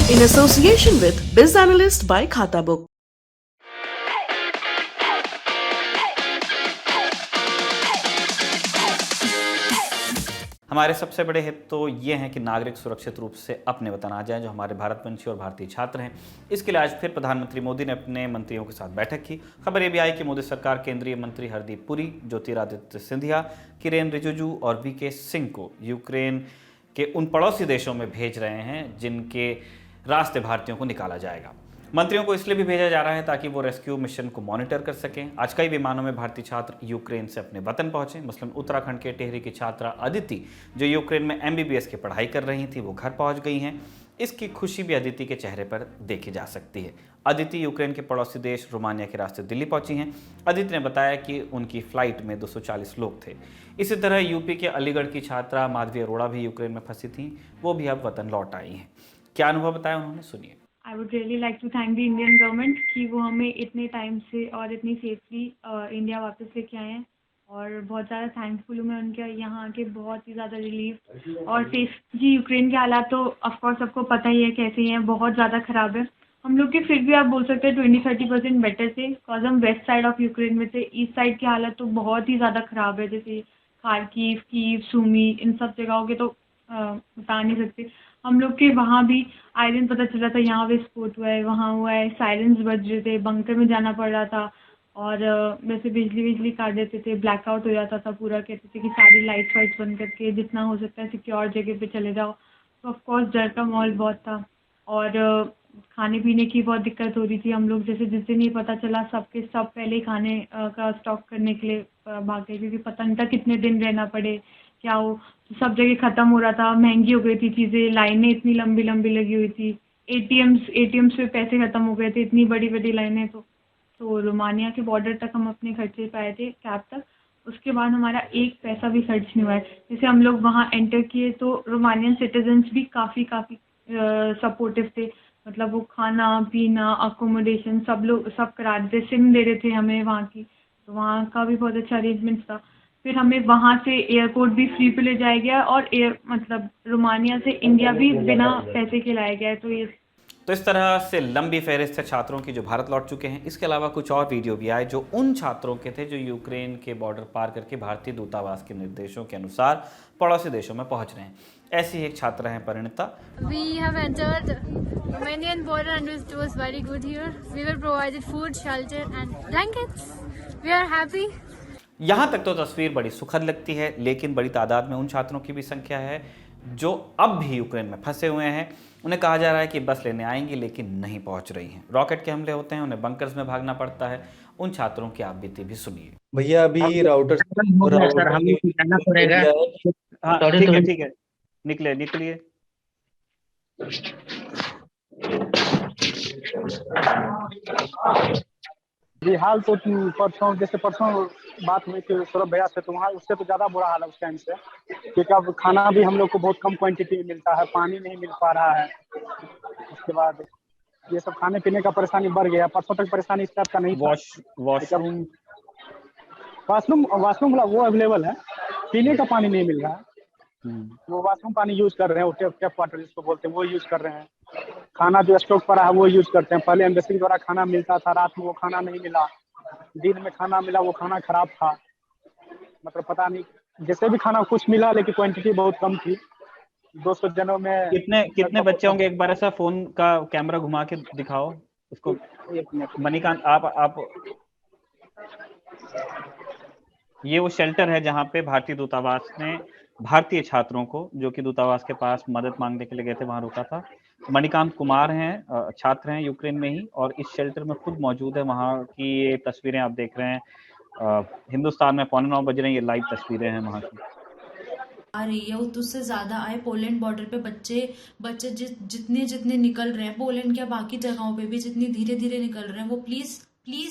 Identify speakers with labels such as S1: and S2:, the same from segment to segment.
S1: in association with Biz Analyst by Khata Book.
S2: हमारे सबसे बड़े हित तो ये हैं कि नागरिक सुरक्षित रूप से अपने वतन आ जाएं जो हमारे भारतवंशी और भारतीय छात्र हैं। इसके लिए आज फिर प्रधानमंत्री मोदी ने अपने मंत्रियों के साथ बैठक की। खबर ये भी आई कि मोदी सरकार केंद्रीय मंत्री हरदीप पुरी, ज्योतिरादित्य सिंधिया, किरेन रिजिजू और वीके सिंह को यूक्रेन के उन पड़ोसी देशों में भेज रहे हैं जिनके रास्ते भारतीयों को निकाला जाएगा। मंत्रियों को इसलिए भी भेजा जा रहा है ताकि वो रेस्क्यू मिशन को मॉनिटर कर सकें। आज कई विमानों में भारतीय छात्र यूक्रेन से अपने वतन पहुंचे। मसलन उत्तराखंड के टिहरी की छात्रा अदिति, जो यूक्रेन में MBBS की पढ़ाई कर रही थी, वो घर पहुंच गई हैं। इसकी खुशी भी अदिति के चेहरे पर देखी जा सकती है। अदिति यूक्रेन के पड़ोसी देश रोमानिया के रास्ते दिल्ली पहुंची हैं। अदिति ने बताया कि उनकी फ्लाइट में 240 लोग थे। इसी तरह यूपी के अलीगढ़ की छात्रा माधवी अरोड़ा भी यूक्रेन में फंसी थी, वो भी अब वतन लौट आई हैं। क्या अनुभव बताया उन्होंने, सुनिए।
S3: I would really like to thank the Indian government कि वो हमें इतने टाइम से और इतनी सेफली इंडिया वापस लेके आए हैं, और बहुत ज़्यादा थैंकफुल हूँ मैं उनके यहाँ आके। बहुत ही ज़्यादा रिलीफ और सेफ जी। यूक्रेन के हालात तो ऑफकोर्स सबको पता ही है कैसे हैं, बहुत ज़्यादा ख़राब है। हम लोग के फिर भी आप बोल सकते हैं 20-30% बेटर थे, बिकॉज हम वेस्ट साइड ऑफ यूक्रेन में थे। ईस्ट साइड की हालत तो बहुत ही ज़्यादा ख़राब है, जैसे खार्किव, कीव, सूमी, इन सब जगहों के तो बता नहीं सकते। हम लोग के वहाँ भी आए दिन पता चल रहा था यहाँ विस्फोट हुआ है, वहाँ हुआ है, सायरन्स बज रहे थे, बंकर में जाना पड़ रहा था, और वैसे बिजली काट देते थे, ब्लैकआउट हो जाता था पूरा। कहते थे कि सारी लाइट्स वाइट्स बंद करके जितना हो सकता है सिक्योर जगह पे चले जाओ। तो ऑफकोर्स डर का माहौल बहुत था, और खाने पीने की बहुत दिक्कत हो रही थी। हम लोग जैसे जिस दिन ही पता चला सबके सब पहले ही खाने का स्टॉक करने के लिए भागे, क्योंकि पता नहीं था कितने दिन रहना पड़े क्या हो। तो सब जगह ख़त्म हो रहा था, महंगी हो गई थी चीज़ें, लाइनें इतनी लंबी लंबी लगी हुई थी, ATMs पे पैसे ख़त्म हो गए थे, इतनी बड़ी बड़ी लाइनें। तो रोमानिया के बॉर्डर तक हम अपने खर्चे पे आए थे, कैब तक। उसके बाद हमारा एक पैसा भी खर्च नहीं हुआ है। जैसे हम लोग वहाँ एंटर किए तो रोमानियन सिटीजन्स भी काफ़ी सपोर्टिव थे। मतलब वो खाना पीना अकोमोडेशन सब करा रहे थे, सिम दे रहे थे हमें वहाँ की, तो वहाँ का भी बहुत अच्छा अरेंजमेंट था। फिर हमें वहाँ से एयरपोर्ट भी फ्री पे ले जाया गया, और मतलब रोमानिया से इंडिया भी बिना पैसे के लाया गया है।
S2: तो इस तरह से लंबी फहरिस्त है छात्रों की जो भारत लौट चुके हैं। इसके अलावा कुछ और वीडियो भी आए जो उन छात्रों के थे जो यूक्रेन के बॉर्डर पार करके भारतीय दूतावास के निर्देशों के अनुसार पड़ोसी देशों में पहुंच रहे हैं। ऐसी एक छात्रा है Parineeta.
S4: We have entered Romanian border and it was very good here. We were provided food, shelter and blankets. We are happy.
S2: यहाँ तक तो तस्वीर बड़ी सुखद लगती है, लेकिन बड़ी तादाद में उन छात्रों की भी संख्या है जो अब भी यूक्रेन में फंसे हुए हैं। उन्हें कहा जा रहा है कि बस लेने आएंगी लेकिन नहीं पहुंच रही हैं। रॉकेट के हमले होते हैं, उन्हें बंकर्स में भागना पड़ता है। उन छात्रों की आप बीती भी सुनिए।
S5: भैया अभी राउटर
S6: सर हमें जाना पड़ेगा।
S2: हाँ ठीक है, निकलिए।
S6: जी हाल तो परसों बात हुई थी सौरभ भैया से, तो वहाँ उससे तो ज़्यादा बुरा हाल है उस टाइम से, क्योंकि अब खाना भी हम लोग को बहुत कम क्वांटिटी में मिलता है, पानी नहीं मिल पा रहा है। उसके बाद ये सब खाने पीने का परेशानी बढ़ गया। परसों तक परेशानी इस टाइप का नहीं था। वाशरूम वो अवेलेबल है, पीने का पानी नहीं मिल रहा है। वो वाशरूम पानी यूज कर रहे हैं, टैप वाटर जिसको बोलते हैं, वो यूज कर रहे हैं। खाना जो स्टॉक पड़ा है वो यूज करते हैं। पहले एम्बेसी द्वारा खाना मिलता था, रात में वो खाना नहीं मिला, दिन में खाना मिला, वो खाना खराब था। मतलब पता नहीं, जैसे भी खाना कुछ मिला लेकिन क्वांटिटी बहुत कम थी। 200 जनों में
S2: कितने बच्चे होंगे? एक बार ऐसा फोन का कैमरा घुमा के दिखाओ उसको। मणिकांत आप ये वो शेल्टर है जहाँ पे भारतीय दूतावास ने भारतीय छात्रों को जो कि दूतावास के पास मदद मांगने के लिए गए थे वहां रोका था। मणिकांत कुमार हैं, छात्र हैं यूक्रेन में ही, और इस शेल्टर में खुद मौजूद है। वहां की ये तस्वीरें आप देख रहे हैं। हिंदुस्तान में 9:15 बज रहे हैं, ये लाइव तस्वीरें हैं वहां की।
S7: आ रही है उससे ज्यादा आए। पोलैंड बॉर्डर पे बच्चे जितने निकल रहे हैं, पोलैंड के बाकी जगहों पे भी जितनी धीरे धीरे निकल रहे हैं, वो प्लीज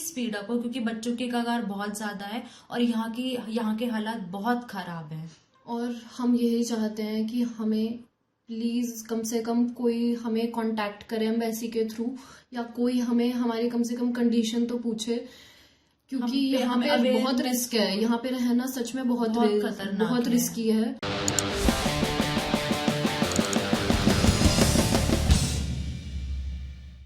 S7: स्पीड अप हो, क्योंकि बच्चों की कगार बहुत ज्यादा है और यहाँ के हालात बहुत खराब हैं।
S8: और हम यही चाहते हैं कि हमें प्लीज कम से कम कोई हमें कांटेक्ट करे एम्बेसी के थ्रू, या कोई हमें हमारी कम से कम कंडीशन तो पूछे, क्योंकि यहाँ पे बहुत रिस्क है। यहाँ पे रहना सच में बहुत खतरनाक, बहुत रिस्की है।